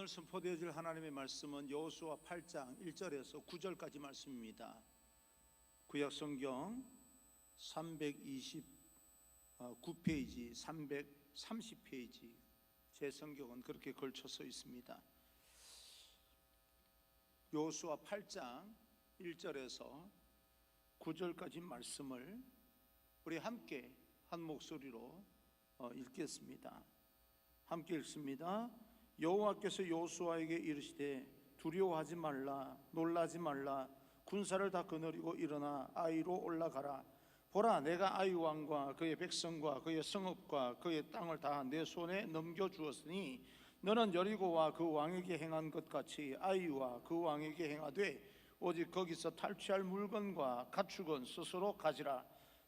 오늘 선포되어질 하나님의 말씀은 여호수아 8장 1절에서 9절까지 말씀입니다. 구약성경 329페이지, 330페이지 제 성경은 그렇게 걸쳐서 있습니다. 여호수아 8장 1절에서 9절까지 말씀을 우리 함께 한 목소리로 읽겠습니다. 함께 읽습니다. 여호와께서 여호수아에게 이르시되 두려워하지 말라, 놀라지 말라. 군사를 다 거느리고 일어나 아이로 올라가라. 보라, 내가 아이 왕과 그의 백성과 그의 성읍과 그의 땅을 다 내 손에 넘겨주었으니 너는 여리고와 그 왕에게 행한 것 같이 아이와 그 왕에게 행하되 오직 거기서 탈취할 물건과 가축은 스스로 가지라.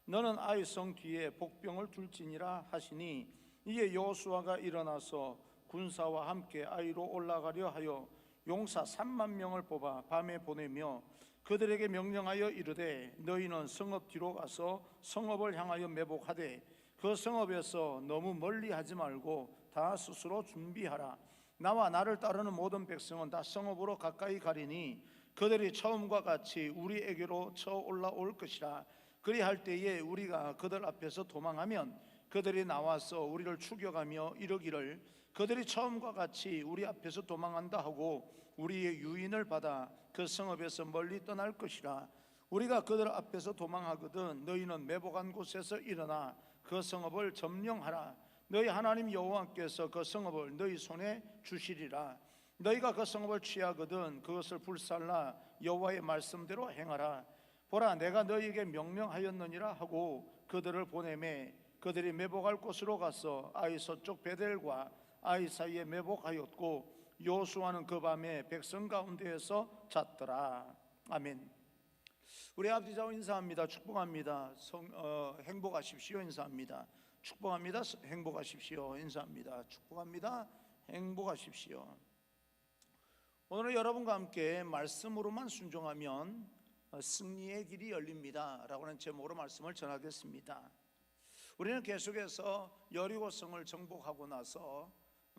너는 아이 성 뒤에 복병을 둘지니라 하시니 이에 여호수아가 일어나서 군사와 함께 아이로 올라가려 하여 용사 3만 명을 뽑아 밤에 보내며 그들에게 명령하여 이르되 너희는 성읍 뒤로 가서 성읍을 향하여 매복하되 그 성읍에서 너무 멀리 하지 말고 다 스스로 준비하라. 나와 나를 따르는 모든 백성은 다 성읍으로 가까이 가리니 그들이 처음과 같이 우리에게로 쳐 올라올 것이라. 그리할 때에 우리가 그들 앞에서 도망하면 그들이 나와서 우리를 추격하며 이르기를 그들이 처음과 같이 우리 앞에서 도망한다 하고 우리의 유인을 받아 그 성읍에서 멀리 떠날 것이라. 우리가 그들 앞에서 도망하거든 너희는 매복한 곳에서 일어나 그 성읍을 점령하라. 너희 하나님 여호와께서 그 성읍을 너희 손에 주시리라. 너희가 그 성읍을 취하거든 그것을 불살라 여호와의 말씀대로 행하라. 보라, 내가 너희에게 명령하였느니라 하고 그들을 보내매 그들이 매복할 곳으로 가서 아이 서쪽 베델과 아이 사이에 매복하였고 여호수아는 그 밤에 백성 가운데에서 잤더라. 아멘. 우리 아버지 자와 인사합니다. 축복합니다. 행복하십시오. 인사합니다. 축복합니다. 행복하십시오. 인사합니다. 축복합니다. 행복하십시오. 오늘은 여러분과 함께 말씀으로만 순종하면 승리의 길이 열립니다 라고 하는 제목으로 말씀을 전하겠습니다. 우리는 계속해서 여리고성을 정복하고 나서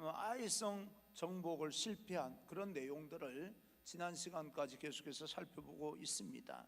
아이성 정복을 실패한 그런 내용들을 지난 시간까지 계속해서 살펴보고 있습니다.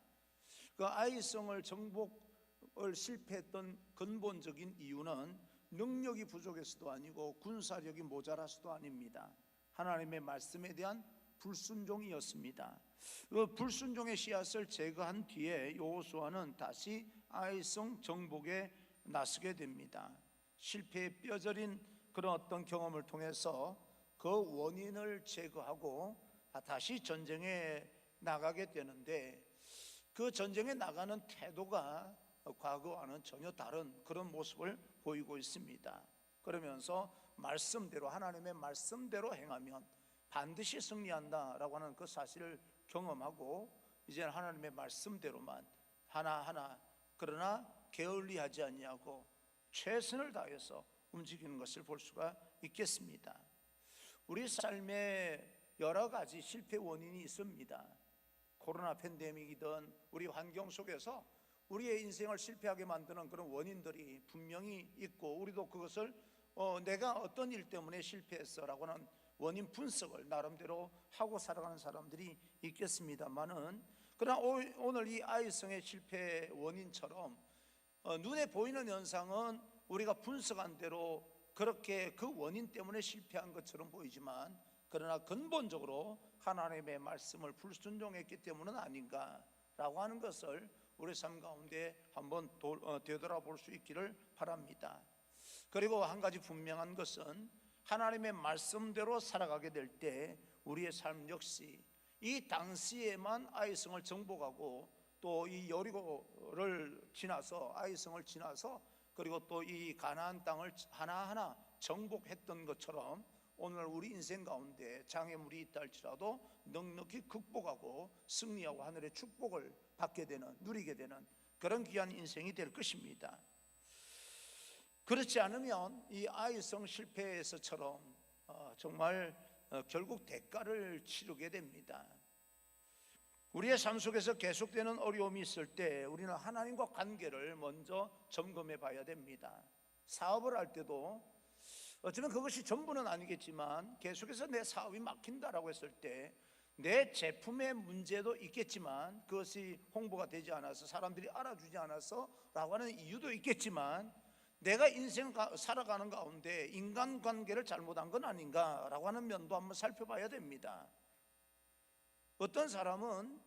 그 아이성을 정복을 실패했던 근본적인 이유는 능력이 부족해서도 아니고 군사력이 모자라서도 아닙니다. 하나님의 말씀에 대한 불순종이었습니다. 그 불순종의 씨앗을 제거한 뒤에 여호수아는 다시 아이성 정복에 나서게 됩니다. 실패에 뼈저린 그런 어떤 경험을 통해서 그 원인을 제거하고 다시 전쟁에 나가게 되는데 그 전쟁에 나가는 태도가 과거와는 전혀 다른 그런 모습을 보이고 있습니다. 그러면서 말씀대로, 하나님의 말씀대로 행하면 반드시 승리한다라고 하는 그 사실을 경험하고 이제는 하나님의 말씀대로만 하나하나 그러나 게을리하지 아니하고 최선을 다해서 움직이는 것을 볼 수가 있겠습니다. 우리 삶에 여러 가지 실패 원인이 있습니다. 코로나 팬데믹이든 우리 환경 속에서 우리의 인생을 실패하게 만드는 그런 원인들이 분명히 있고 우리도 그것을 내가 어떤 일 때문에 실패했어라고 하는 원인 분석을 나름대로 하고 살아가는 사람들이 있겠습니다만은 그러나 오늘 이 아이성의 실패 원인처럼 눈에 보이는 현상은 우리가 분석한 대로 그렇게 그 원인 때문에 실패한 것처럼 보이지만 그러나 근본적으로 하나님의 말씀을 불순종했기 때문은 아닌가라고 하는 것을 우리 삶 가운데 한번 되돌아볼 수 있기를 바랍니다. 그리고 한 가지 분명한 것은 하나님의 말씀대로 살아가게 될 때 우리의 삶 역시 이 당시에만 아이성을 정복하고 또 이 여리고를 지나서 아이성을 지나서 그리고 또 이 가나안 땅을 하나하나 정복했던 것처럼 오늘 우리 인생 가운데 장애물이 있다 할지라도 넉넉히 극복하고 승리하고 하늘의 축복을 받게 되는, 누리게 되는 그런 귀한 인생이 될 것입니다. 그렇지 않으면 이 아이성 실패에서처럼 정말 결국 대가를 치르게 됩니다. 우리의 삶 속에서 계속되는 어려움이 있을 때 우리는 하나님과 관계를 먼저 점검해 봐야 됩니다. 사업을 할 때도 어쩌면 그것이 전부는 아니겠지만 계속해서 내 사업이 막힌다라고 했을 때 내 제품의 문제도 있겠지만, 그것이 홍보가 되지 않아서 사람들이 알아주지 않아서 라고 하는 이유도 있겠지만, 내가 인생 살아가는 가운데 인간관계를 잘못한 건 아닌가라고 하는 면도 한번 살펴봐야 됩니다. 어떤 사람은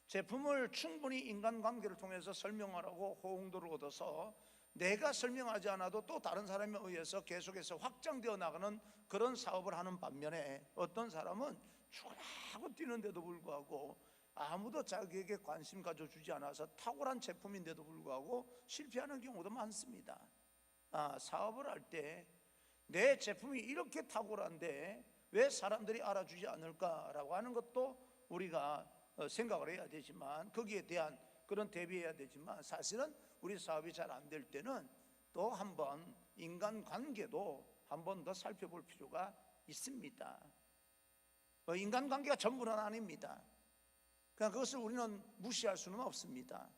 제품을 충분히 인간관계를 통해서 설명하라고 호응도를 얻어서 내가 설명하지 않아도 또 다른 사람에 의해서 계속해서 확장되어 나가는 그런 사업을 하는 반면에, 어떤 사람은 죽으라고 뛰는데도 불구하고 아무도 자기에게 관심 가져주지 않아서 탁월한 제품인데도 불구하고 실패하는 경우도 많습니다. 사업을 할 때 내 제품이 이렇게 탁월한데 왜 사람들이 알아주지 않을까라고 하는 것도 우리가 생각을 해야 되지만, 거기에 대한 그런 대비해야 되지만, 사실은 우리 사업이 잘 안 될 때는 또 한번 인간관계도 한 번 더 살펴볼 필요가 있습니다. 인간관계가 전부는 아닙니다. 그냥 그것을 우리는 무시할 수는 없습니다.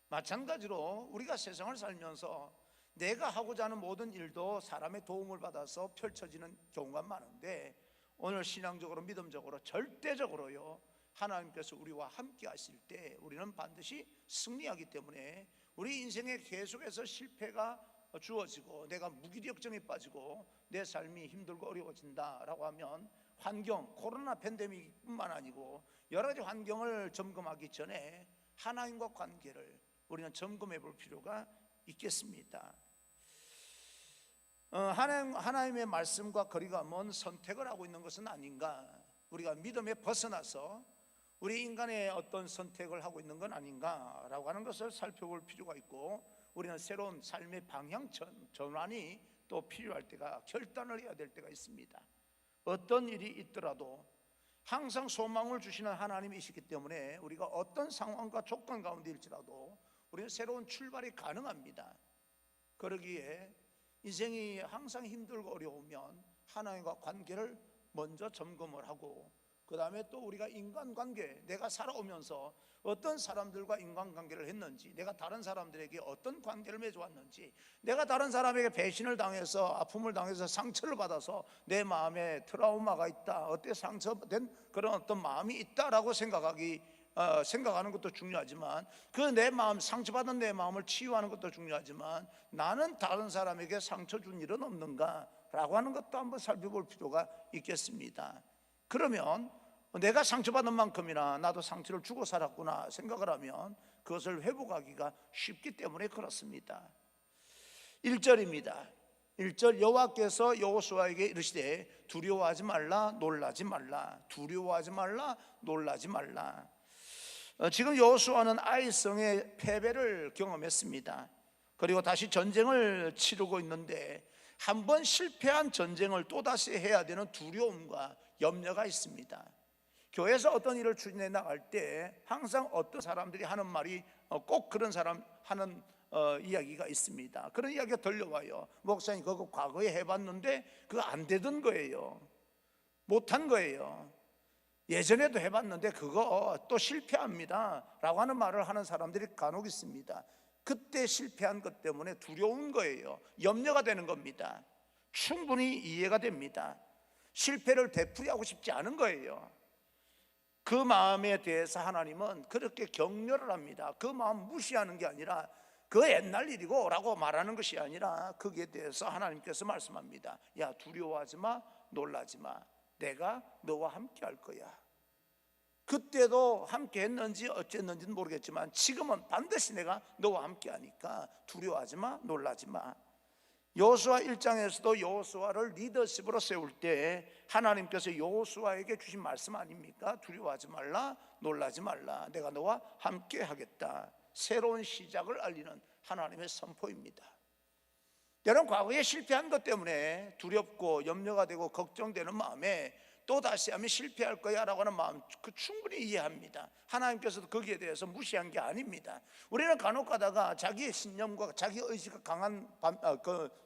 마찬가지로 우리가 세상을 살면서 내가 하고자 하는 모든 일도 사람의 도움을 받아서 펼쳐지는 경우가 많은데, 오늘 신앙적으로 믿음적으로 절대적으로요, 하나님께서 우리와 함께 하실 때 우리는 반드시 승리하기 때문에, 우리 인생에 계속해서 실패가 주어지고 내가 무기력증에 빠지고 내 삶이 힘들고 어려워진다라고 하면, 환경, 코로나 팬데믹뿐만 아니고 여러 가지 환경을 점검하기 전에 하나님과 관계를 우리는 점검해 볼 필요가 있겠습니다. 하나님의 말씀과 거리가 먼 선택을 하고 있는 것은 아닌가, 우리가 믿음에 벗어나서 우리 인간의 어떤 선택을 하고 있는 건 아닌가라고 하는 것을 살펴볼 필요가 있고, 우리는 새로운 삶의 방향 전환이 또 필요할 때가, 결단을 해야 될 때가 있습니다. 어떤 일이 있더라도 항상 소망을 주시는 하나님이시기 때문에 우리가 어떤 상황과 조건 가운데일지라도 우리는 새로운 출발이 가능합니다. 그러기에 인생이 항상 힘들고 어려우면 하나님과 관계를 먼저 점검을 하고, 그 다음에 또 우리가 인간관계, 내가 살아오면서 어떤 사람들과 인간관계를 했는지, 내가 다른 사람들에게 어떤 관계를 맺어왔는지, 내가 다른 사람에게 배신을 당해서 아픔을 당해서 상처를 받아서 내 마음에 트라우마가 있다, 어때 상처된 그런 어떤 마음이 있다라고 생각하는 것도 중요하지만, 그 내 마음, 상처받은 내 마음을 치유하는 것도 중요하지만, 나는 다른 사람에게 상처 준 일은 없는가라고 하는 것도 한번 살펴볼 필요가 있겠습니다. 그러면 내가 상처받은 만큼이나 나도 상처를 주고 살았구나 생각을 하면 그것을 회복하기가 쉽기 때문에 그렇습니다. 1절입니다. 1절, 여호와께서 여호수아에게 이르시되 두려워하지 말라, 놀라지 말라. 두려워하지 말라, 놀라지 말라. 지금 여호수아는 아이성의 패배를 경험했습니다. 그리고 다시 전쟁을 치르고 있는데, 한번 실패한 전쟁을 또다시 해야 되는 두려움과 염려가 있습니다. 교회에서 어떤 일을 추진해 나갈 때 항상 어떤 사람들이 하는 말이 꼭 그런 사람 하는 이야기가 있습니다. 그런 이야기가 들려와요. 목사님 그거 과거에 해봤는데 그거 안 되던 거예요, 못한 거예요. 예전에도 해봤는데 그거 또 실패합니다 라고 하는 말을 하는 사람들이 간혹 있습니다. 그때 실패한 것 때문에 두려운 거예요. 염려가 되는 겁니다. 충분히 이해가 됩니다. 실패를 되풀이하고 싶지 않은 거예요. 그 마음에 대해서 하나님은 그렇게 격려를 합니다. 그 마음 무시하는 게 아니라, 그 옛날 일이고 라고 말하는 것이 아니라, 거기에 대해서 하나님께서 말씀합니다. 야, 두려워하지 마, 놀라지 마. 내가 너와 함께 할 거야. 그때도 함께 했는지 어쨌는지는 모르겠지만 지금은 반드시 내가 너와 함께 하니까 두려워하지 마, 놀라지 마. 여호수아 1장에서도 여호수아를 리더십으로 세울 때 하나님께서 여호수아에게 주신 말씀 아닙니까? 두려워하지 말라, 놀라지 말라. 내가 너와 함께 하겠다. 새로운 시작을 알리는 하나님의 선포입니다. 여러분, 과거에 실패한 것 때문에 두렵고 염려가 되고 걱정되는 마음에 또다시 하면 실패할 거야 라고 하는 마음, 그 충분히 이해합니다. 하나님께서도 거기에 대해서 무시한 게 아닙니다. 우리는 간혹 가다가 자기의 신념과 자기 의지가 강한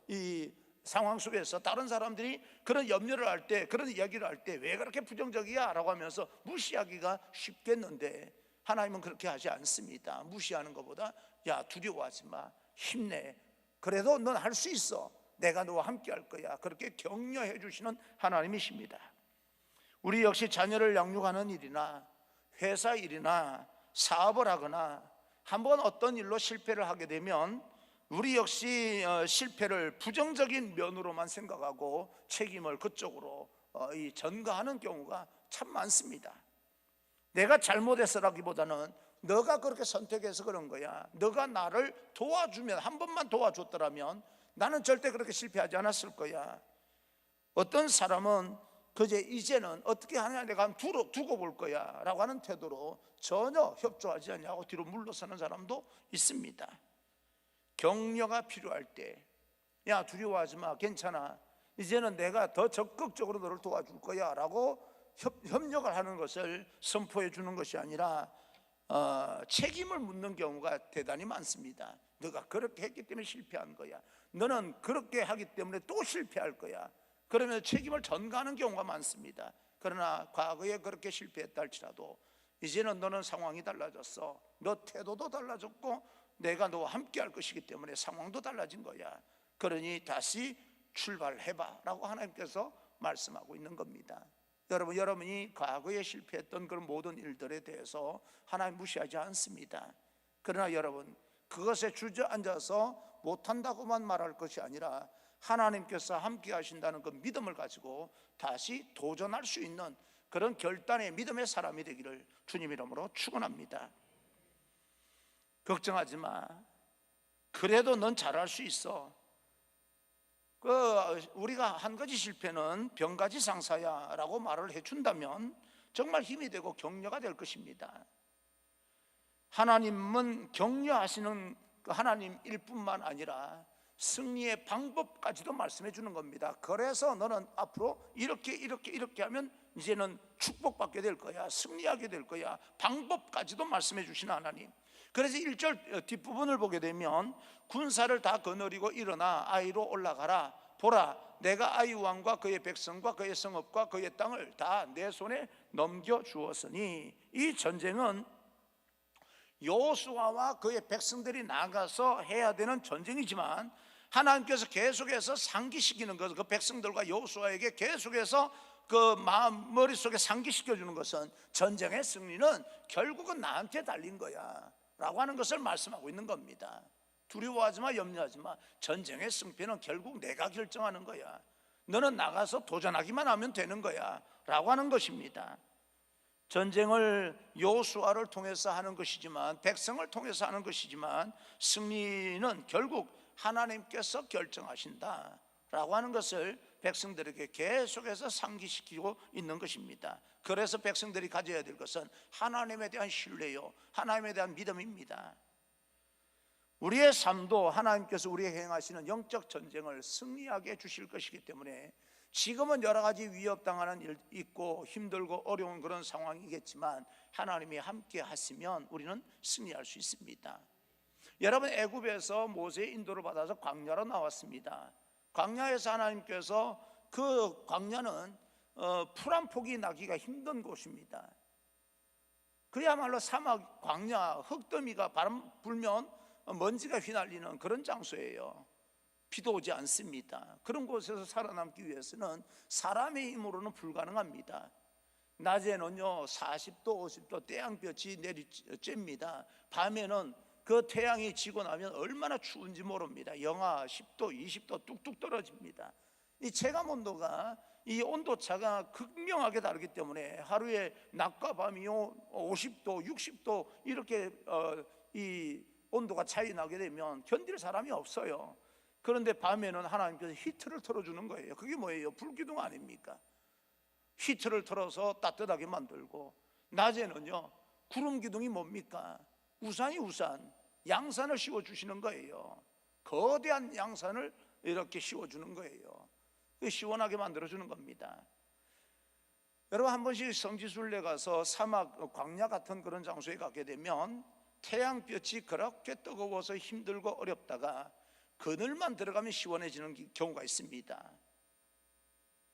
이 상황 속에서 다른 사람들이 그런 염려를 할 때, 그런 이야기를 할 때 왜 그렇게 부정적이야 라고 하면서 무시하기가 쉽겠는데, 하나님은 그렇게 하지 않습니다. 무시하는 것보다 야, 두려워하지 마, 힘내, 그래도 넌 할 수 있어, 내가 너와 함께 할 거야. 그렇게 격려해 주시는 하나님이십니다. 우리 역시 자녀를 양육하는 일이나 회사 일이나 사업을 하거나 한번 어떤 일로 실패를 하게 되면 우리 역시 실패를 부정적인 면으로만 생각하고 책임을 그쪽으로 전가하는 경우가 참 많습니다. 내가 잘못했어라기보다는 너가 그렇게 선택해서 그런 거야. 너가 나를 도와주면, 한 번만 도와줬더라면 나는 절대 그렇게 실패하지 않았을 거야. 어떤 사람은 그제 이제는 어떻게 하냐, 내가 한번 두고 볼 거야 라고 하는 태도로 전혀 협조하지 않냐고 뒤로 물러서는 사람도 있습니다. 격려가 필요할 때, 야 두려워하지 마, 괜찮아, 이제는 내가 더 적극적으로 너를 도와줄 거야 라고 협력을 하는 것을 선포해 주는 것이 아니라 책임을 묻는 경우가 대단히 많습니다. 너가 그렇게 했기 때문에 실패한 거야, 너는 그렇게 하기 때문에 또 실패할 거야. 그러면 책임을 전가하는 경우가 많습니다. 그러나 과거에 그렇게 실패했다 할지라도 이제는 너는 상황이 달라졌어, 너 태도도 달라졌고 내가 너와 함께 할 것이기 때문에 상황도 달라진 거야. 그러니 다시 출발해봐 라고 하나님께서 말씀하고 있는 겁니다. 여러분이 과거에 실패했던 그런 모든 일들에 대해서 하나님 무시하지 않습니다. 그러나 여러분, 그것에 주저앉아서 못한다고만 말할 것이 아니라 하나님께서 함께 하신다는 그 믿음을 가지고 다시 도전할 수 있는 그런 결단의 믿음의 사람이 되기를 주님 이름으로 축원합니다. 걱정하지 마, 그래도 넌 잘할 수 있어. 우리가 한 가지 실패는 병가지 상사야 라고 말을 해준다면 정말 힘이 되고 격려가 될 것입니다. 하나님은 격려하시는 하나님일 뿐만 아니라 승리의 방법까지도 말씀해 주는 겁니다. 그래서 너는 앞으로 이렇게 하면 이제는 축복받게 될 거야, 승리하게 될 거야, 방법까지도 말씀해 주시는 하나님. 그래서 1절 뒷부분을 보게 되면 군사를 다 거느리고 일어나 아이로 올라가라. 보라, 내가 아이 왕과 그의 백성과 그의 성읍과 그의 땅을 다 내 손에 넘겨주었으니, 이 전쟁은 여호수아와 그의 백성들이 나가서 해야 되는 전쟁이지만 하나님께서 계속해서 상기시키는 것은, 그 백성들과 여호수아에게 계속해서 그 마음 머릿속에 상기시켜 주는 것은 전쟁의 승리는 결국은 나한테 달린 거야 라고 하는 것을 말씀하고 있는 겁니다. 두려워하지 마, 염려하지 마. 전쟁의 승패는 결국 내가 결정하는 거야. 너는 나가서 도전하기만 하면 되는 거야 라고 하는 것입니다. 전쟁을 여호수아를 통해서 하는 것이지만, 백성을 통해서 하는 것이지만 승리는 결국 하나님께서 결정하신다 라고 하는 것을 백성들에게 계속해서 상기시키고 있는 것입니다. 그래서 백성들이 가져야 될 것은 하나님에 대한 신뢰요, 하나님에 대한 믿음입니다. 우리의 삶도 하나님께서 우리에게 행하시는 영적 전쟁을 승리하게 해주실 것이기 때문에 지금은 여러 가지 위협당하는 일 있고 힘들고 어려운 그런 상황이겠지만 하나님이 함께 하시면 우리는 승리할 수 있습니다. 여러분, 애굽에서 모세의 인도를 받아서 광야로 나왔습니다. 광야에서 하나님께서, 그 광야는 풀 한 폭이 나기가 힘든 곳입니다. 그야말로 사막, 광야, 흙더미가 바람 불면 먼지가 휘날리는 그런 장소예요. 비도 오지 않습니다. 그런 곳에서 살아남기 위해서는 사람의 힘으로는 불가능합니다. 낮에는요 40도 50도 태양볕이 내리쬐입니다. 밤에는 그 태양이 지고 나면 얼마나 추운지 모릅니다. 영하 10도 20도 뚝뚝 떨어집니다. 이 체감 온도가, 이 온도차가 극명하게 다르기 때문에 하루에 낮과 밤이요 50도 60도 이렇게 이 온도가 차이 나게 되면 견딜 사람이 없어요. 그런데 밤에는 하나님께서 히트를 틀어주는 거예요. 그게 뭐예요? 불기둥 아닙니까? 히트를 틀어서 따뜻하게 만들고, 낮에는요 구름 기둥이 뭡니까? 우산이 우산, 양산을 씌워주시는 거예요. 거대한 양산을 이렇게 씌워주는 거예요. 시원하게 만들어주는 겁니다. 여러분, 한 번씩 성지순례 가서 사막, 광야 같은 그런 장소에 가게 되면 태양볕이 그렇게 뜨거워서 힘들고 어렵다가 그늘만 들어가면 시원해지는 경우가 있습니다.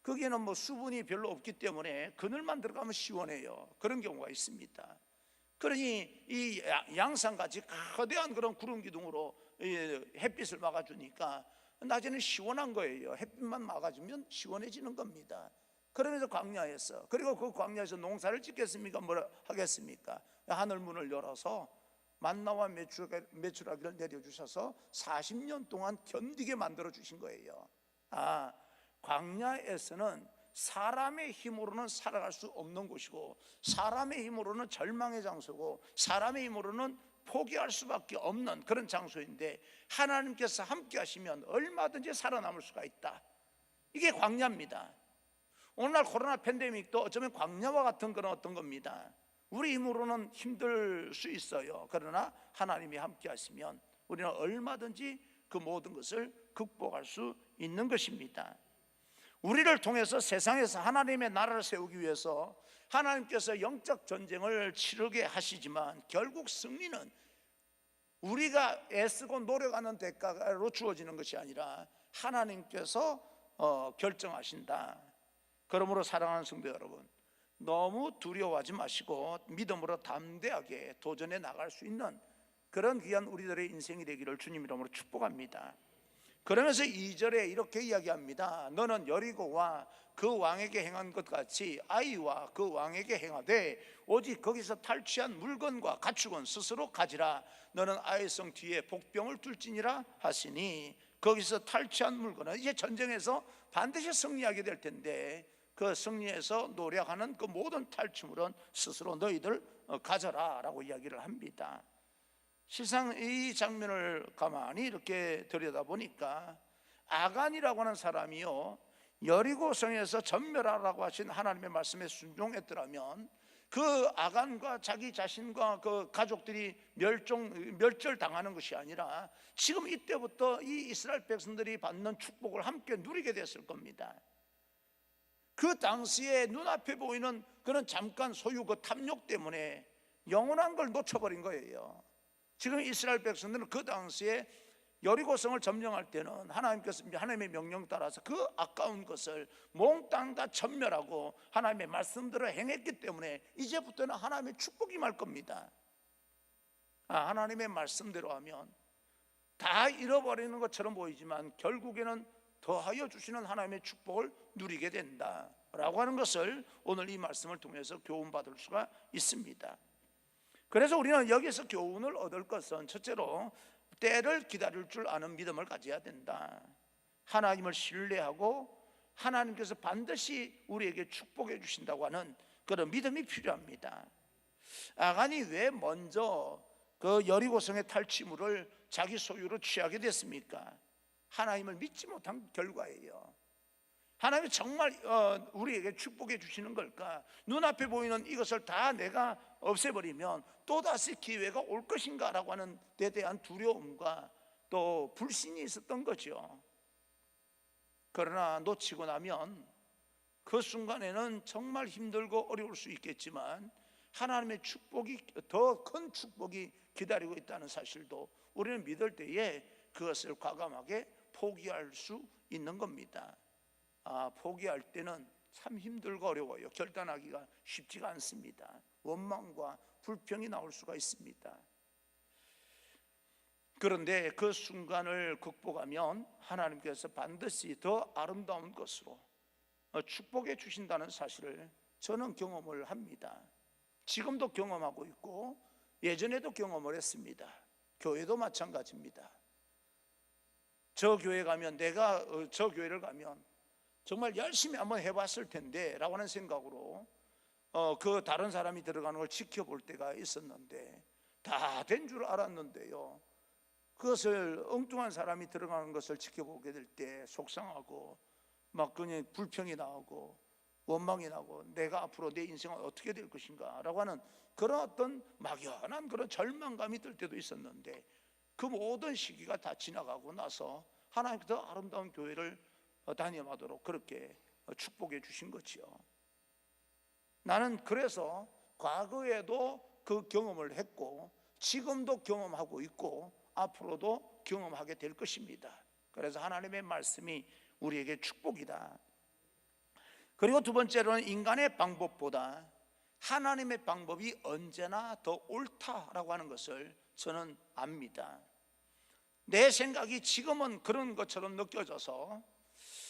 거기에는 뭐 수분이 별로 없기 때문에 그늘만 들어가면 시원해요. 그런 경우가 있습니다. 그러니 이 양산같이 거대한 그런 구름 기둥으로 햇빛을 막아주니까 낮에는 시원한 거예요. 햇빛만 막아주면 시원해지는 겁니다. 그러면서 광야에서, 그리고 그 광야에서 농사를 짓겠습니까? 뭐라 하겠습니까? 하늘 문을 열어서 만나와 메추라기를 내려주셔서 40년 동안 견디게 만들어 주신 거예요. 광야에서는 사람의 힘으로는 살아갈 수 없는 곳이고, 사람의 힘으로는 절망의 장소고, 사람의 힘으로는 포기할 수밖에 없는 그런 장소인데, 하나님께서 함께 하시면 얼마든지 살아남을 수가 있다. 이게 광야입니다. 오늘날 코로나 팬데믹도 어쩌면 광야와 같은 그런 어떤 겁니다. 우리 힘으로는 힘들 수 있어요. 그러나 하나님이 함께 하시면 우리는 얼마든지 그 모든 것을 극복할 수 있는 것입니다. 우리를 통해서 세상에서 하나님의 나라를 세우기 위해서 하나님께서 영적 전쟁을 치르게 하시지만, 결국 승리는 우리가 애쓰고 노력하는 대가로 주어지는 것이 아니라 하나님께서 결정하신다. 그러므로 사랑하는 성도 여러분, 너무 두려워하지 마시고 믿음으로 담대하게 도전해 나갈 수 있는 그런 귀한 우리들의 인생이 되기를 주님 이름으로 축복합니다. 그러면서 2절에 이렇게 이야기합니다. 너는 여리고와 그 왕에게 행한 것 같이 아이와 그 왕에게 행하되 오직 거기서 탈취한 물건과 가축은 스스로 가지라. 너는 아이의 성 뒤에 복병을 둘지니라 하시니, 거기서 탈취한 물건은 이제 전쟁에서 반드시 승리하게 될 텐데, 그 승리에서 노력하는 그 모든 탈취물은 스스로 너희들 가져라 라고 이야기를 합니다. 실상 이 장면을 가만히 이렇게 들여다보니까 아간이라고 하는 사람이요, 여리고성에서 전멸하라고 하신 하나님의 말씀에 순종했더라면 그 아간과 자기 자신과 그 가족들이 멸절당하는 것이 아니라 지금 이때부터 이 이스라엘 백성들이 받는 축복을 함께 누리게 됐을 겁니다. 그 당시에 눈앞에 보이는 그런 잠깐 소유 그 탐욕 때문에 영원한 걸 놓쳐버린 거예요. 지금 이스라엘 백성들은 그 당시에 여리고성을 점령할 때는 하나님께서 하나님의 명령 따라서 그 아까운 것을 몽땅 다 전멸하고 하나님의 말씀대로 행했기 때문에 이제부터는 하나님의 축복이 임할 겁니다. 하나님의 말씀대로 하면 다 잃어버리는 것처럼 보이지만 결국에는 더하여 주시는 하나님의 축복을 누리게 된다라고 하는 것을 오늘 이 말씀을 통해서 교훈받을 수가 있습니다. 그래서 우리는 여기서 교훈을 얻을 것은, 첫째로 때를 기다릴 줄 아는 믿음을 가져야 된다. 하나님을 신뢰하고 하나님께서 반드시 우리에게 축복해 주신다고 하는 그런 믿음이 필요합니다. 아간이 왜 먼저 그 여리고성의 탈취물을 자기 소유로 취하게 됐습니까? 하나님을 믿지 못한 결과예요. 하나님이 정말 우리에게 축복해 주시는 걸까? 눈앞에 보이는 이것을 다 내가 없애버리면 또다시 기회가 올 것인가 라고 하는 데 대한 두려움과 또 불신이 있었던 거죠. 그러나 놓치고 나면 그 순간에는 정말 힘들고 어려울 수 있겠지만 하나님의 축복이, 더 큰 축복이 기다리고 있다는 사실도 우리는 믿을 때에 그것을 과감하게 포기할 수 있는 겁니다. 포기할 때는 참 힘들고 어려워요. 결단하기가 쉽지가 않습니다. 원망과 불평이 나올 수가 있습니다. 그런데 그 순간을 극복하면 하나님께서 반드시 더 아름다운 것으로 축복해 주신다는 사실을 저는 경험을 합니다. 지금도 경험하고 있고 예전에도 경험을 했습니다. 교회도 마찬가지입니다. 저 교회 가면, 내가 저 교회를 가면 정말 열심히 한번 해봤을 텐데 라고 하는 생각으로 그 다른 사람이 들어가는 걸 지켜볼 때가 있었는데, 다 된 줄 알았는데요, 그것을 엉뚱한 사람이 들어가는 것을 지켜보게 될 때 속상하고 막 그냥 불평이 나오고 원망이 나고, 내가 앞으로 내 인생은 어떻게 될 것인가 라고 하는 그런 어떤 막연한 그런 절망감이 들 때도 있었는데, 그 모든 시기가 다 지나가고 나서 하나님께서 아름다운 교회를 다녀가도록 그렇게 축복해 주신 거죠. 나는 그래서 과거에도 그 경험을 했고 지금도 경험하고 있고 앞으로도 경험하게 될 것입니다. 그래서 하나님의 말씀이 우리에게 축복이다. 그리고 두 번째로는 인간의 방법보다 하나님의 방법이 언제나 더 옳다라고 하는 것을 저는 압니다. 내 생각이 지금은 그런 것처럼 느껴져서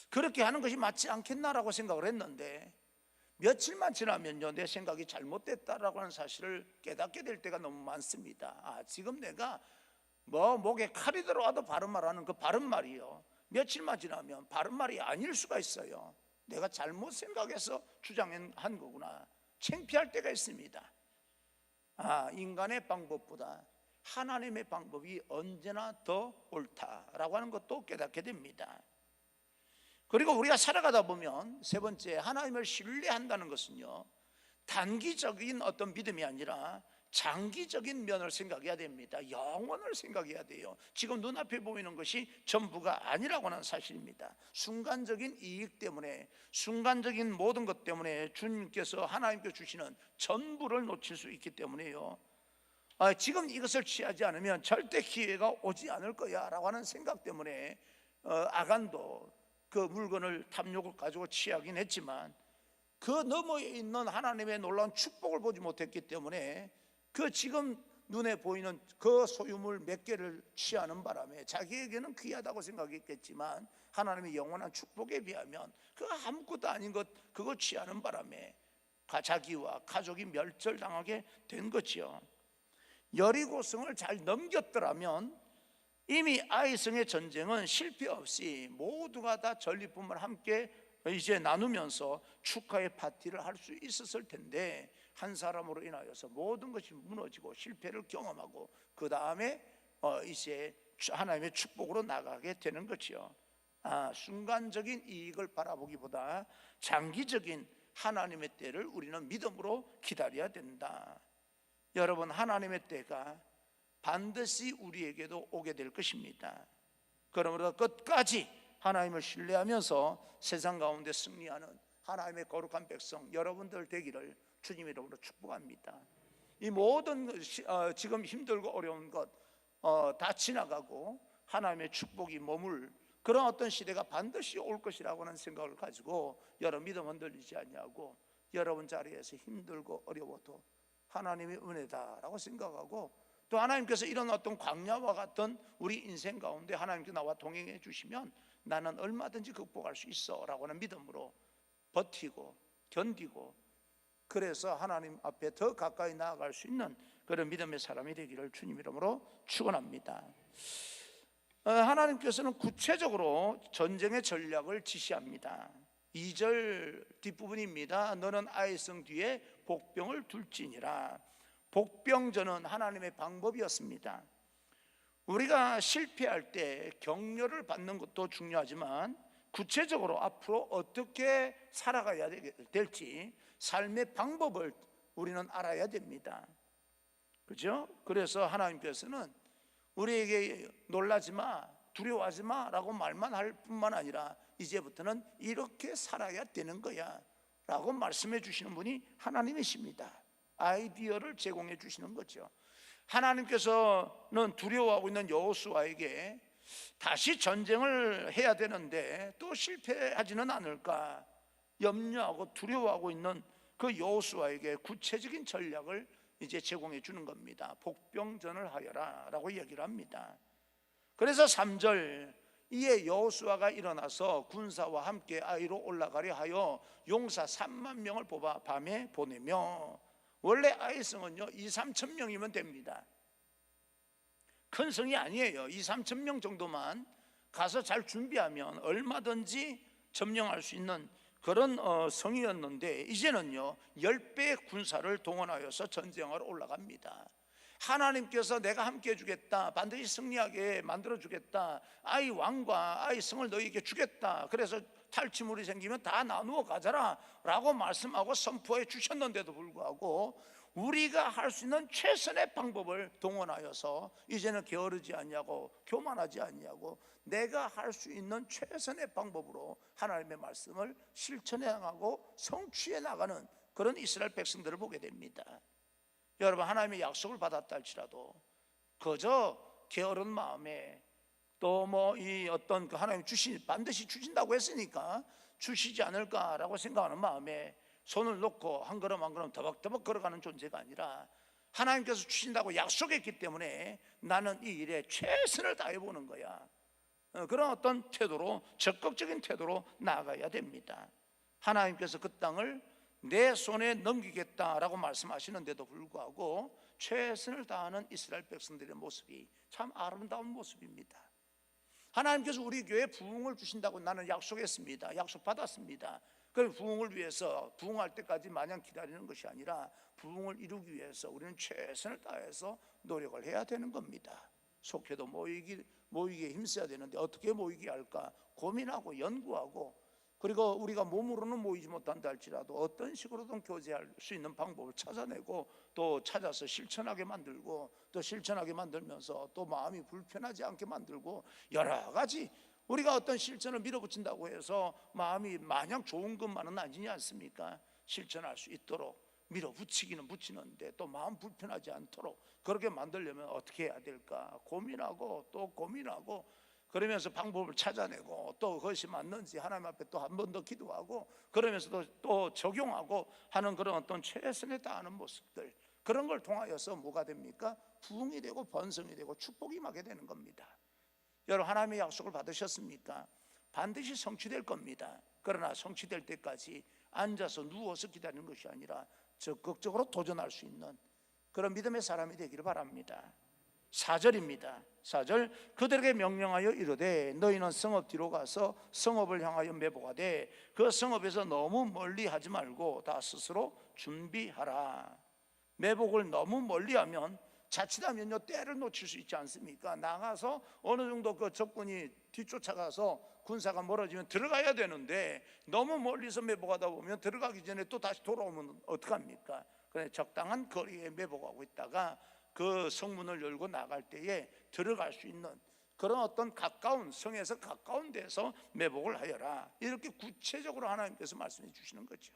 그렇게 하는 것이 맞지 않겠나라고 생각을 했는데, 며칠만 지나면요, 내 생각이 잘못됐다라고 하는 사실을 깨닫게 될 때가 너무 많습니다. 지금 내가 목에 칼이 들어와도 바른 말하는 그 바른 말이요, 며칠만 지나면 바른 말이 아닐 수가 있어요. 내가 잘못 생각해서 주장한 거구나, 창피할 때가 있습니다. 인간의 방법보다 하나님의 방법이 언제나 더 옳다라고 하는 것도 깨닫게 됩니다. 그리고 우리가 살아가다 보면 세 번째, 하나님을 신뢰한다는 것은요, 단기적인 어떤 믿음이 아니라 장기적인 면을 생각해야 됩니다. 영원을 생각해야 돼요. 지금 눈앞에 보이는 것이 전부가 아니라고 하는 사실입니다. 순간적인 이익 때문에, 순간적인 모든 것 때문에 주님께서 하나님께 주시는 전부를 놓칠 수 있기 때문에요, 지금 이것을 취하지 않으면 절대 기회가 오지 않을 거야 라고 하는 생각 때문에 아간도 그 물건을 탐욕을 가지고 취하긴 했지만, 그 너머에 있는 하나님의 놀라운 축복을 보지 못했기 때문에 그 지금 눈에 보이는 그 소유물 몇 개를 취하는 바람에 자기에게는 귀하다고 생각했겠지만 하나님의 영원한 축복에 비하면 그 아무것도 아닌 것, 그거 취하는 바람에 자기와 가족이 멸절당하게 된 거지요. 여리고성을 잘 넘겼더라면 이미 아이성의 전쟁은 실패 없이 모두가 다 전리품을 함께 이제 나누면서 축하의 파티를 할 수 있었을 텐데, 한 사람으로 인하여서 모든 것이 무너지고 실패를 경험하고 그 다음에 이제 하나님의 축복으로 나가게 되는 거죠. 순간적인 이익을 바라보기보다 장기적인 하나님의 때를 우리는 믿음으로 기다려야 된다. 여러분, 하나님의 때가 반드시 우리에게도 오게 될 것입니다. 그러므로 끝까지 하나님을 신뢰하면서 세상 가운데 승리하는 하나님의 거룩한 백성 여러분들 되기를 주님 이름으로 축복합니다. 이 모든 지금 힘들고 어려운 것 다 지나가고 하나님의 축복이 머물 그런 어떤 시대가 반드시 올 것이라고 하는 생각을 가지고 여러분 믿음 흔들리지 않냐고, 여러분 자리에서 힘들고 어려워도 하나님의 은혜다라고 생각하고, 또 하나님께서 이런 어떤 광야와 같은 우리 인생 가운데 하나님께 나와 동행해 주시면 나는 얼마든지 극복할 수 있어 라고 하는 믿음으로 버티고 견디고, 그래서 하나님 앞에 더 가까이 나아갈 수 있는 그런 믿음의 사람이 되기를 주님 이름으로 축원합니다. 하나님께서는 구체적으로 전쟁의 전략을 지시합니다. 2절 뒷부분입니다. 너는 아이성 뒤에 복병을 둘지니라. 복병전은 하나님의 방법이었습니다. 우리가 실패할 때 격려를 받는 것도 중요하지만 구체적으로 앞으로 어떻게 살아가야 될지 삶의 방법을 우리는 알아야 됩니다. 그죠? 그래서 하나님께서는 우리에게 놀라지 마, 두려워하지 마 라고 말만 할 뿐만 아니라 이제부터는 이렇게 살아야 되는 거야 라고 말씀해 주시는 분이 하나님이십니다. 아이디어를 제공해 주시는 거죠. 하나님께서는 두려워하고 있는 여호수아에게 다시 전쟁을 해야 되는데 또 실패하지는 않을까 염려하고 두려워하고 있는 그 여호수아에게 구체적인 전략을 이제 제공해 주는 겁니다. 복병전을 하여라 라고 얘기를 합니다. 그래서 3절, 이에 여호수아가 일어나서 군사와 함께 아이로 올라가려 하여 용사 3만 명을 뽑아 밤에 보내며, 원래 아이성은요 2-3천 명이면 됩니다. 큰 성이 아니에요. 2-3천 명 정도만 가서 잘 준비하면 얼마든지 점령할 수 있는 그런 성이었는데, 이제는요 10배의 군사를 동원하여서 전쟁하러 올라갑니다. 하나님께서 내가 함께 해주겠다, 반드시 승리하게 만들어주겠다, 아이 왕과 아이 성을 너희에게 주겠다, 그래서 탈취물이 생기면 다 나누어 가져라 라고 말씀하고 선포해 주셨는데도 불구하고 우리가 할 수 있는 최선의 방법을 동원하여서 이제는 게으르지 않냐고 교만하지 않냐고 내가 할 수 있는 최선의 방법으로 하나님의 말씀을 실천해 나가고 성취해 나가는 그런 이스라엘 백성들을 보게 됩니다. 여러분, 하나님의 약속을 받았다 할지라도 그저 게으른 마음에 또 이 어떤 그 하나님 반드시 주신다고 했으니까 주시지 않을까라고 생각하는 마음에 손을 놓고 한 걸음 한 걸음 더벅더벅 걸어가는 존재가 아니라 하나님께서 주신다고 약속했기 때문에 나는 이 일에 최선을 다해보는 거야. 그런 어떤 태도로, 적극적인 태도로 나아가야 됩니다. 하나님께서 그 땅을 내 손에 넘기겠다라고 말씀하시는데도 불구하고 최선을 다하는 이스라엘 백성들의 모습이 참 아름다운 모습입니다. 하나님께서 우리 교회에 부흥을 주신다고 나는 약속했습니다. 약속받았습니다. 그럼 부흥을 위해서 부흥할 때까지 마냥 기다리는 것이 아니라 부흥을 이루기 위해서 우리는 최선을 다해서 노력을 해야 되는 겁니다. 속회도 모이기에 힘써야 되는데 어떻게 모이게 할까 고민하고 연구하고, 그리고 우리가 몸으로는 모이지 못한다 할지라도 어떤 식으로든 교제할 수 있는 방법을 찾아내고 또 찾아서 실천하게 만들고, 또 실천하게 만들면서 또 마음이 불편하지 않게 만들고, 여러 가지 우리가 어떤 실천을 밀어붙인다고 해서 마음이 마냥 좋은 것만은 아니지 않습니까? 실천할 수 있도록 밀어붙이기는 붙이는데 또 마음 불편하지 않도록 그렇게 만들려면 어떻게 해야 될까 고민하고 또 고민하고, 그러면서 방법을 찾아내고 또 그것이 맞는지 하나님 앞에 또 한 번 더 기도하고, 그러면서 또 적용하고 하는 그런 어떤 최선을 다하는 모습들, 그런 걸 통하여서 뭐가 됩니까? 부흥이 되고 번성이 되고 축복이 임하게 되는 겁니다. 여러분, 하나님의 약속을 받으셨습니까? 반드시 성취될 겁니다. 그러나 성취될 때까지 앉아서 누워서 기다리는 것이 아니라 적극적으로 도전할 수 있는 그런 믿음의 사람이 되기를 바랍니다. 4절입니다. 4절, 그들에게 명령하여 이르되 너희는 성읍 뒤로 가서 성읍을 향하여 매복하되 그 성읍에서 너무 멀리 하지 말고 다 스스로 준비하라. 매복을 너무 멀리 하면 자칫하면요 때를 놓칠 수 있지 않습니까? 나가서 어느 정도 그 적군이 뒤쫓아가서 군사가 멀어지면 들어가야 되는데 너무 멀리서 매복하다 보면 들어가기 전에 또 다시 돌아오면 어떡합니까? 그래, 적당한 거리에 매복하고 있다가 그 성문을 열고 나갈 때에 들어갈 수 있는 그런 어떤 가까운 성에서 가까운 데서 매복을 하여라. 이렇게 구체적으로 하나님께서 말씀해 주시는 거죠.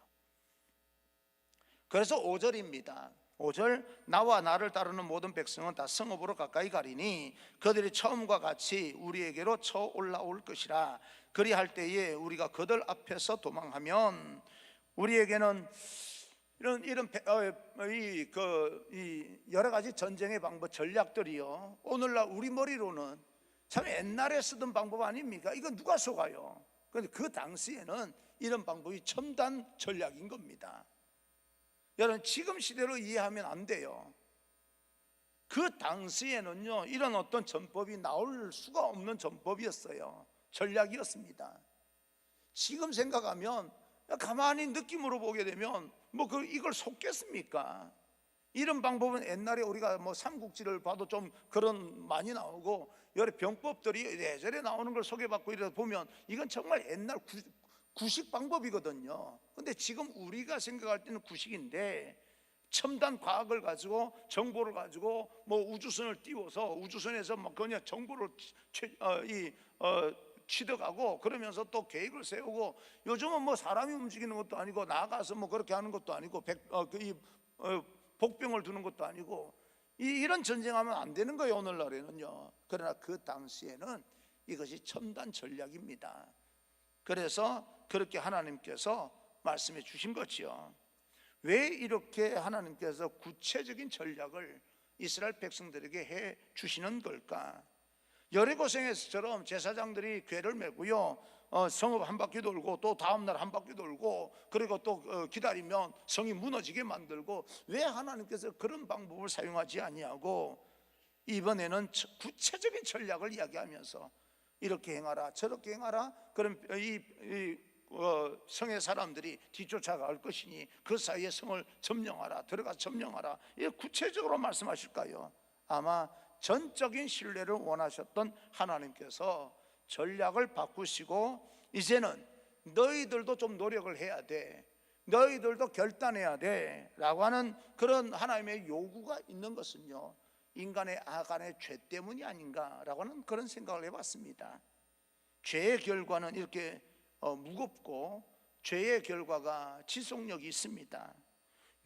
그래서 5절입니다. 5절, 나와 나를 따르는 모든 백성은 다 성읍으로 가까이 가리니 그들이 처음과 같이 우리에게로 쳐 올라올 것이라. 그리할 때에 우리가 그들 앞에서 도망하면 우리에게는 이런 여러 가지 전쟁의 방법, 전략들이요, 오늘날 우리 머리로는 참 옛날에 쓰던 방법 아닙니까? 이거 누가 속아요? 그런데 그 당시에는 이런 방법이 첨단 전략인 겁니다. 여러분, 지금 시대로 이해하면 안 돼요. 그 당시에는요 이런 어떤 전법이 나올 수가 없는 전법이었어요. 전략이었습니다. 지금 생각하면 가만히 느낌으로 보게 되면 이걸 속겠습니까? 이런 방법은 옛날에 우리가 삼국지를 봐도 좀 그런 많이 나오고 여러 병법들이 예전에 나오는 걸 소개받고 이러다 보면 이건 정말 옛날 구식 방법이거든요. 근데 지금 우리가 생각할 때는 구식인데 첨단 과학을 가지고 정보를 가지고 우주선을 띄워서 우주선에서 그냥 정보를 취득하고 그러면서 또 계획을 세우고, 요즘은 사람이 움직이는 것도 아니고 나가서 그렇게 하는 것도 아니고 복병을 두는 것도 아니고 이런 전쟁하면 안 되는 거예요 오늘날에는요. 그러나 그 당시에는 이것이 첨단 전략입니다. 그래서 그렇게 하나님께서 말씀해 주신 거지요. 왜 이렇게 하나님께서 구체적인 전략을 이스라엘 백성들에게 해 주시는 걸까? 여리고성에서처럼 제사장들이 궤를 메고요 성읍 한 바퀴 돌고 또 다음날 한 바퀴 돌고 그리고 또 기다리면 성이 무너지게 만들고, 왜 하나님께서 그런 방법을 사용하지 아니하고 이번에는 구체적인 전략을 이야기하면서 이렇게 행하라 저렇게 행하라, 그럼 성의 사람들이 뒤쫓아갈 것이니 그 사이에 성을 점령하라, 들어가서 점령하라, 이게 구체적으로 말씀하실까요? 아마 전적인 신뢰를 원하셨던 하나님께서 전략을 바꾸시고 이제는 너희들도 좀 노력을 해야 돼, 너희들도 결단해야 돼 라고 하는 그런 하나님의 요구가 있는 것은요 인간의 아간의 죄 때문이 아닌가라고 하는 그런 생각을 해봤습니다. 죄의 결과는 이렇게 무겁고 죄의 결과가 지속력이 있습니다.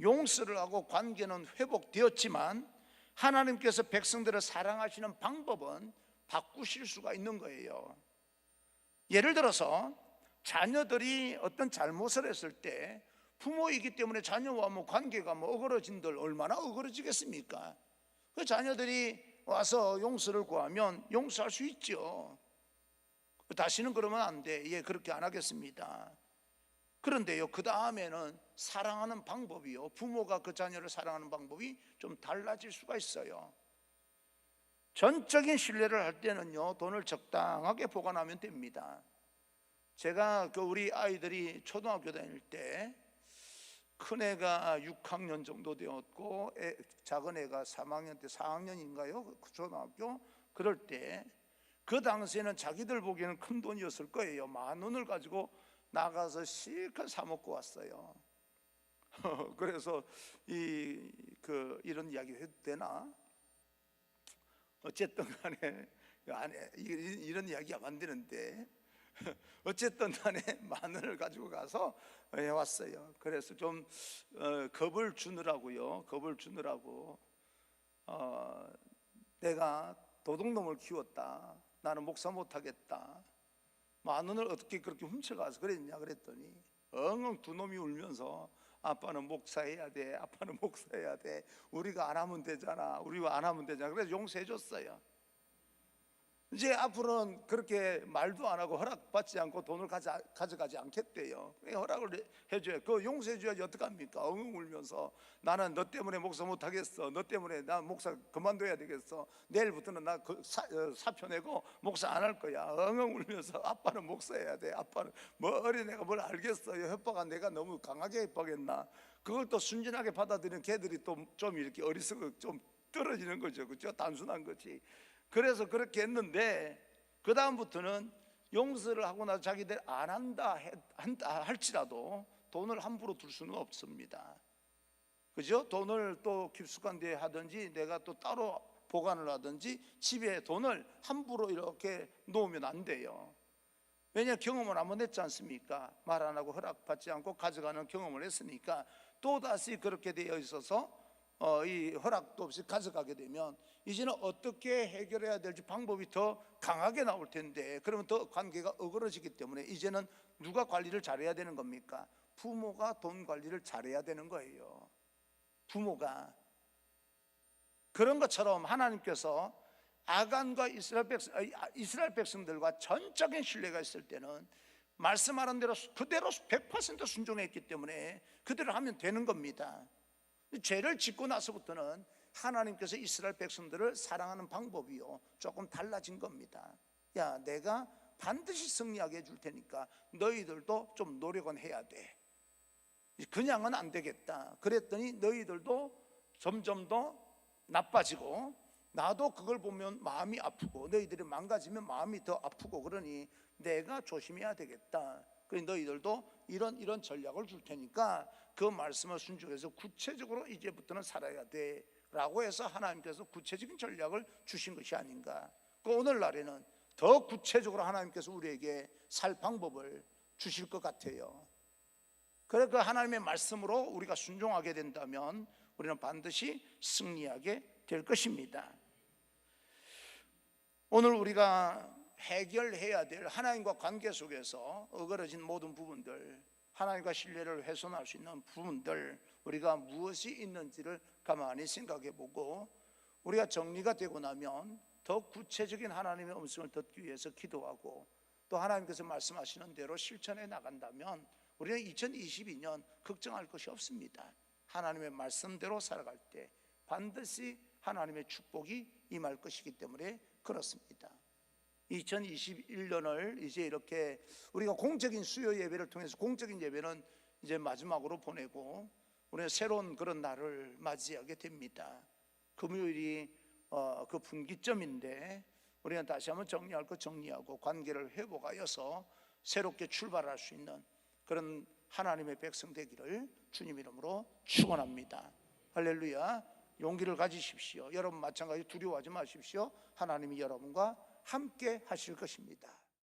용서를 하고 관계는 회복되었지만 하나님께서 백성들을 사랑하시는 방법은 바꾸실 수가 있는 거예요. 예를 들어서 자녀들이 어떤 잘못을 했을 때 부모이기 때문에 자녀와 뭐 관계가 뭐 어그러진들 얼마나 어그러지겠습니까? 그 자녀들이 와서 용서를 구하면 용서할 수 있죠. 다시는 그러면 안 돼. 예, 그렇게 안 하겠습니다. 그런데요, 그 다음에는 사랑하는 방법이요, 부모가 그 자녀를 사랑하는 방법이 좀 달라질 수가 있어요. 전적인 신뢰를 할 때는요, 돈을 적당하게 보관하면 됩니다. 제가 우리 아이들이 초등학교 다닐 때 큰애가 6학년 정도 되었고 작은 애가 3학년 때 4학년인가요? 초등학교. 그럴 때 그 당시에는 자기들 보기에는 큰 돈이었을 거예요. 10,000원을 가지고 나가서 실컷 사 먹고 왔어요. 그래서 이런 이야기 해도 되나? 어쨌든 간에 이런 이야기가 안 되는데 어쨌든 간에 10,000원을 가지고 가서 해왔어요. 그래서 좀 겁을 주느라고요. 겁을 주느라고 내가 도둑놈을 키웠다. 나는 목사 못하겠다. 10,000원을 어떻게 그렇게 훔쳐가서 그랬냐 그랬더니 엉엉 두 놈이 울면서 아빠는 목사해야 돼. 아빠는 목사해야 돼. 우리가 안 하면 되잖아. 우리가 안 하면 되잖아. 그래서 용서해 줬어요. 이제 앞으로는 그렇게 말도 안 하고 허락받지 않고 돈을 가져가지 않겠대요. 허락을 해줘야, 그 용서해줘야지 어떡합니까? 엉엉 울면서 나는 너 때문에 목사 못하겠어. 너 때문에 나 목사 그만둬야 되겠어. 내일부터는 나 사표 내고 목사 안 할 거야. 엉엉 울면서 아빠는 목사해야 돼. 아빠는 뭐 어린애가 뭘 알겠어요. 협박아 내가 너무 강하게 협박했나. 그걸 또 순진하게 받아들이는 걔들이 또 좀 이렇게 어리석어 좀 떨어지는 거죠. 그렇죠? 단순한 거지. 그래서 그렇게 했는데 그 다음부터는 용서를 하고 나서 자기들 안 한다 할지라도 돈을 함부로 둘 수는 없습니다. 그죠? 돈을 또 깊숙한 데 하든지 내가 또 따로 보관을 하든지 집에 돈을 함부로 이렇게 놓으면 안 돼요. 왜냐, 경험을 한번 했지 않습니까? 말 안 하고 허락받지 않고 가져가는 경험을 했으니까 또다시 그렇게 되어 있어서 이 허락도 없이 가져가게 되면 이제는 어떻게 해결해야 될지 방법이 더 강하게 나올 텐데, 그러면 더 관계가 어그러지기 때문에 이제는 누가 관리를 잘해야 되는 겁니까? 부모가 돈 관리를 잘해야 되는 거예요. 부모가. 그런 것처럼 하나님께서 아간과 이스라엘 백성들과 전적인 신뢰가 있을 때는 말씀하는 대로 그대로 100% 순종했기 때문에 그대로 하면 되는 겁니다. 죄를 짓고 나서부터는 하나님께서 이스라엘 백성들을 사랑하는 방법이요 조금 달라진 겁니다. 야, 내가 반드시 승리하게 해줄 테니까 너희들도 좀 노력은 해야 돼. 그냥은 안 되겠다. 그랬더니 너희들도 점점 더 나빠지고 나도 그걸 보면 마음이 아프고 너희들이 망가지면 마음이 더 아프고 그러니 내가 조심해야 되겠다. 그래서 너희들도 이런 전략을 줄 테니까 그 말씀을 순종해서 구체적으로 이제부터는 살아야 돼 라고 해서 하나님께서 구체적인 전략을 주신 것이 아닌가. 그 오늘날에는 더 구체적으로 하나님께서 우리에게 살 방법을 주실 것 같아요. 그래, 그 하나님의 말씀으로 우리가 순종하게 된다면 우리는 반드시 승리하게 될 것입니다. 오늘 우리가 해결해야 될 하나님과 관계 속에서 어그러진 모든 부분들, 하나님과 신뢰를 훼손할 수 있는 부분들, 우리가 무엇이 있는지를 가만히 생각해 보고 우리가 정리가 되고 나면 더 구체적인 하나님의 음성을 듣기 위해서 기도하고 또 하나님께서 말씀하시는 대로 실천해 나간다면 우리는 2022년 걱정할 것이 없습니다. 하나님의 말씀대로 살아갈 때 반드시 하나님의 축복이 임할 것이기 때문에 그렇습니다. 2021년을 이제 이렇게 우리가 공적인 수요 예배를 통해서 공적인 예배는 이제 마지막으로 보내고 우리는 새로운 그런 날을 맞이하게 됩니다. 금요일이 그 분기점인데 우리는 다시 한번 정리할 것 정리하고 관계를 회복하여서 새롭게 출발할 수 있는 그런 하나님의 백성 되기를 주님 이름으로 축원합니다. 할렐루야. 용기를 가지십시오. 여러분 마찬가지 두려워하지 마십시오. 하나님이 여러분과 함께 하실 것입니다.